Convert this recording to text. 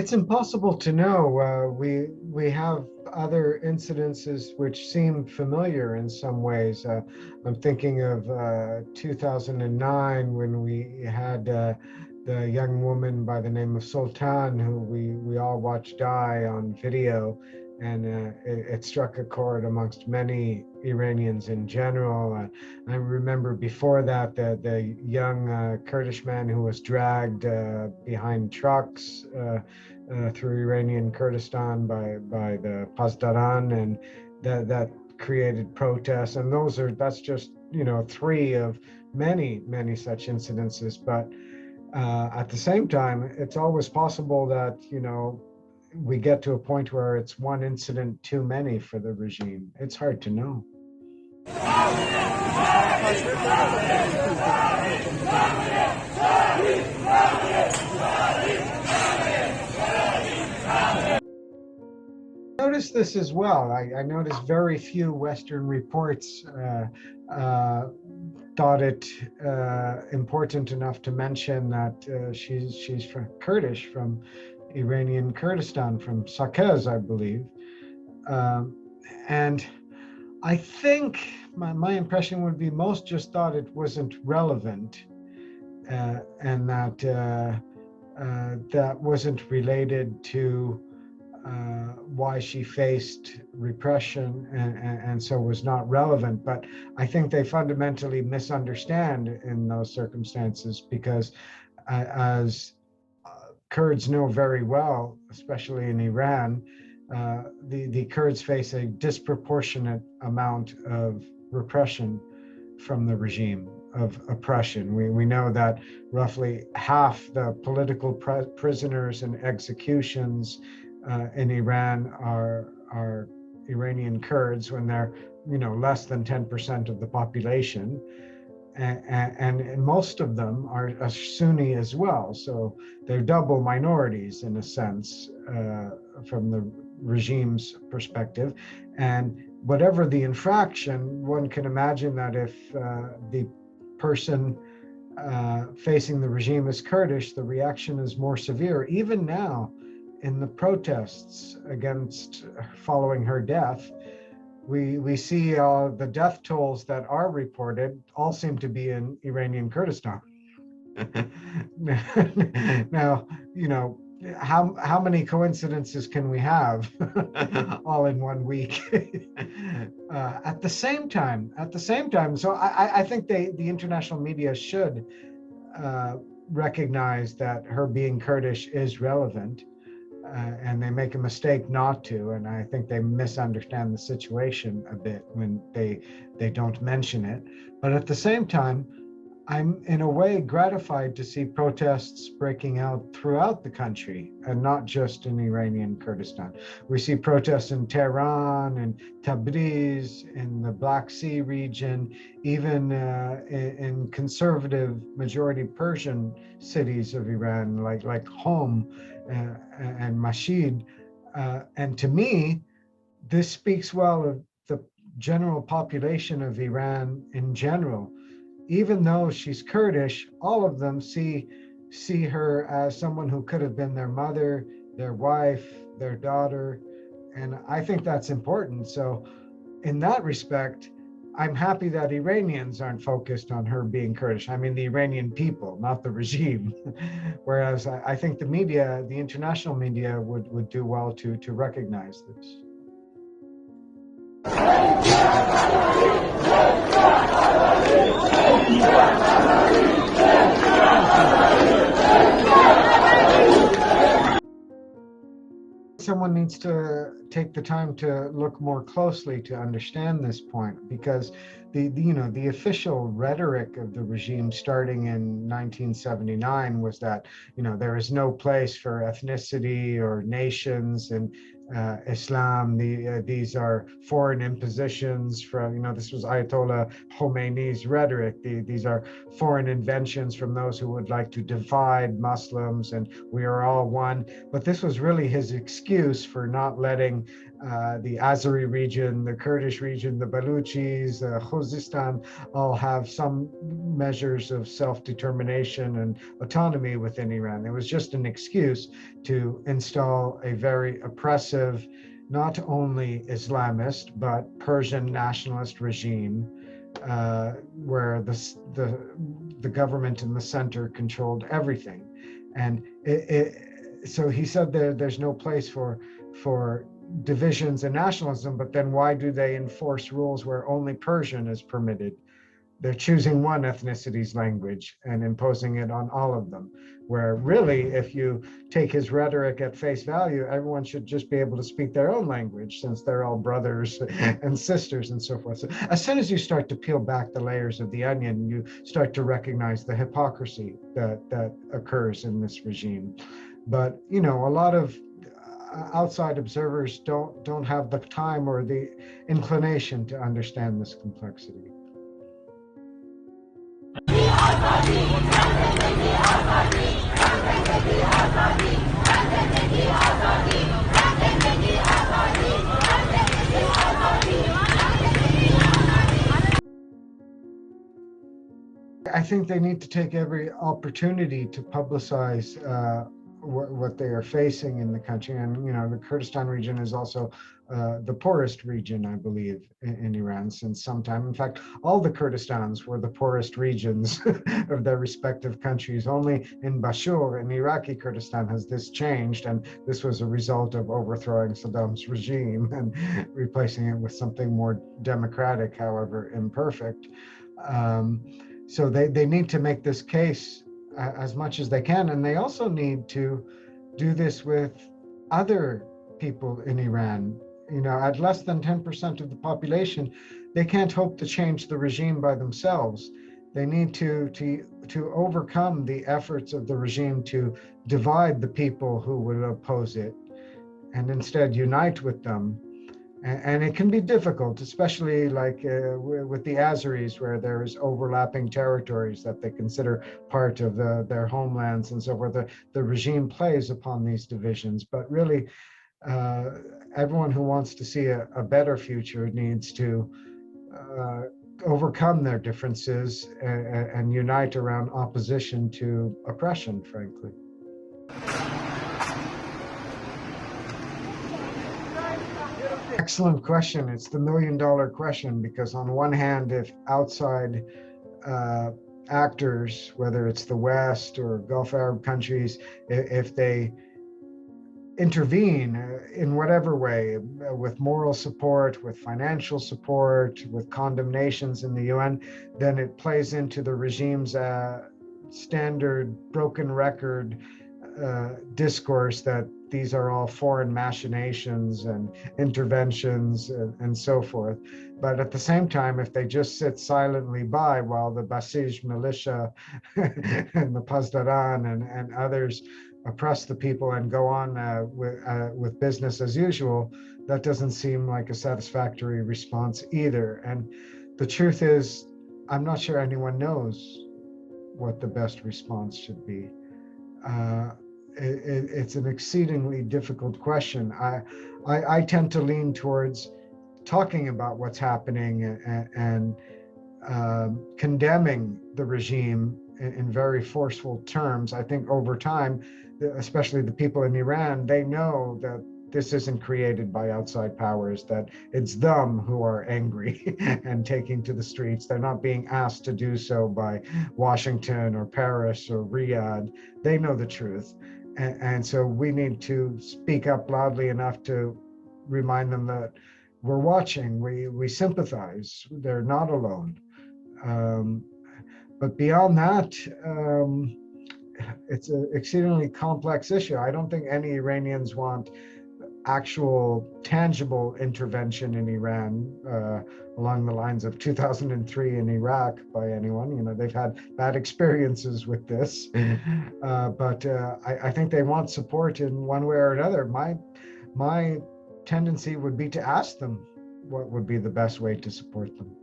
It's impossible to know. We have other incidences which seem familiar in some ways. I'm thinking of 2009 when we had the young woman by the name of Sultan, who we all watched die on video, and it struck a chord amongst many Iranians in general. I remember before that the young Kurdish man who was dragged behind trucks. Through Iranian Kurdistan by the Pasdaran, and that created protests. And that's just three of many such incidences. But at the same time, it's always possible that we get to a point where it's one incident too many for the regime. It's hard to know. Noticed this as well. I noticed very few Western reports thought it important enough to mention that she's from Kurdish, from Iranian Kurdistan, from Saqqez, I believe. And I think my impression would be most just thought it wasn't relevant, and that that wasn't related to why she faced repression, and so was not relevant. But I think they fundamentally misunderstand in those circumstances, because as Kurds know very well, especially in Iran, the Kurds face a disproportionate amount of repression from the regime of oppression. We know that roughly half the political prisoners and executions in Iran are Iranian Kurds, when they're less than 10% of the population, and most of them are Sunni as well. So they're double minorities in a sense from the regime's perspective. And whatever the infraction, one can imagine that if the person facing the regime is Kurdish, the reaction is more severe. Even now, in the protests against following her death, we see the death tolls that are reported all seem to be in Iranian Kurdistan. Now, how many coincidences can we have all in one week? At the same time, so I think the international media should recognize that her being Kurdish is relevant. And they make a mistake not to, and I think they misunderstand the situation a bit when they don't mention it. But at the same time, I'm in a way gratified to see protests breaking out throughout the country, and not just in Iranian Kurdistan. We see protests in Tehran and Tabriz, in the Black Sea region, even in conservative majority Persian cities of Iran, like Qom and Mashhad. And to me, this speaks well of the general population of Iran in general. Even though she's Kurdish, all of them see her as someone who could have been their mother, their wife, their daughter. And I think that's important. So in that respect, I'm happy that Iranians aren't focused on her being Kurdish. I mean, the Iranian people, not the regime. Whereas I think the media, the international media, would do well to recognize this. Someone needs to take the time to look more closely to understand this point, because the official rhetoric of the regime starting in 1979 was that there is no place for ethnicity or nations, and Islam. These are foreign impositions from, this was Ayatollah Khomeinis rhetoric. These are foreign inventions from those who would like to divide Muslims, and we are all one. But this was really his excuse for not letting the Azeri region, the Kurdish region, the Baluchis, Khuzestan, all have some measures of self-determination and autonomy within Iran. It was just an excuse to install a very oppressive, not only Islamist, but Persian nationalist regime, where the government in the center controlled everything. And so he said there's no place for divisions and nationalism, but then why do they enforce rules where only Persian is permitted? They're choosing one ethnicity's language and imposing it on all of them, where really, if you take his rhetoric at face value, everyone should just be able to speak their own language, since they're all brothers and sisters and so forth. So as soon as you start to peel back the layers of the onion, you start to recognize the hypocrisy that occurs in this regime. But, a lot of outside observers don't have the time or the inclination to understand this complexity. I think they need to take every opportunity to publicize what they are facing in the country. And, the Kurdistan region is also the poorest region, I believe, in Iran since some time. In fact, all the Kurdistans were the poorest regions of their respective countries. Only in Bashur, in Iraqi Kurdistan, has this changed. And this was a result of overthrowing Saddam's regime and replacing it with something more democratic, however imperfect. So they need to make this case as much as they can. And they also need to do this with other people in Iran. At less than 10% of the population, they can't hope to change the regime by themselves. They need to overcome the efforts of the regime to divide the people who would oppose it and instead unite with them. And it can be difficult, especially like with the Azeris, where there's overlapping territories that they consider part of their homelands and so forth. The regime plays upon these divisions, but really everyone who wants to see a better future needs to overcome their differences and unite around opposition to oppression, frankly. Excellent question. It's the million-dollar question, because on one hand, if outside actors, whether it's the West or Gulf Arab countries, if they intervene in whatever way, with moral support, with financial support, with condemnations in the UN, then it plays into the regime's standard broken record discourse that these are all foreign machinations and interventions and so forth. But at the same time, if they just sit silently by while the Basij militia and the Pasdaran and others oppress the people and go on with business as usual, that doesn't seem like a satisfactory response either. And the truth is, I'm not sure anyone knows what the best response should be. It's an exceedingly difficult question. I tend to lean towards talking about what's happening and condemning the regime in very forceful terms. I think over time, especially the people in Iran, they know that this isn't created by outside powers, that it's them who are angry and taking to the streets. They're not being asked to do so by Washington or Paris or Riyadh. They know the truth. And so we need to speak up loudly enough to remind them that we're watching, we sympathize, they're not alone. But beyond that, it's an exceedingly complex issue. I don't think any Iranians want actual tangible intervention in Iran along the lines of 2003 in Iraq by anyone. They've had bad experiences with this, but I think they want support in one way or another. My tendency would be to ask them what would be the best way to support them.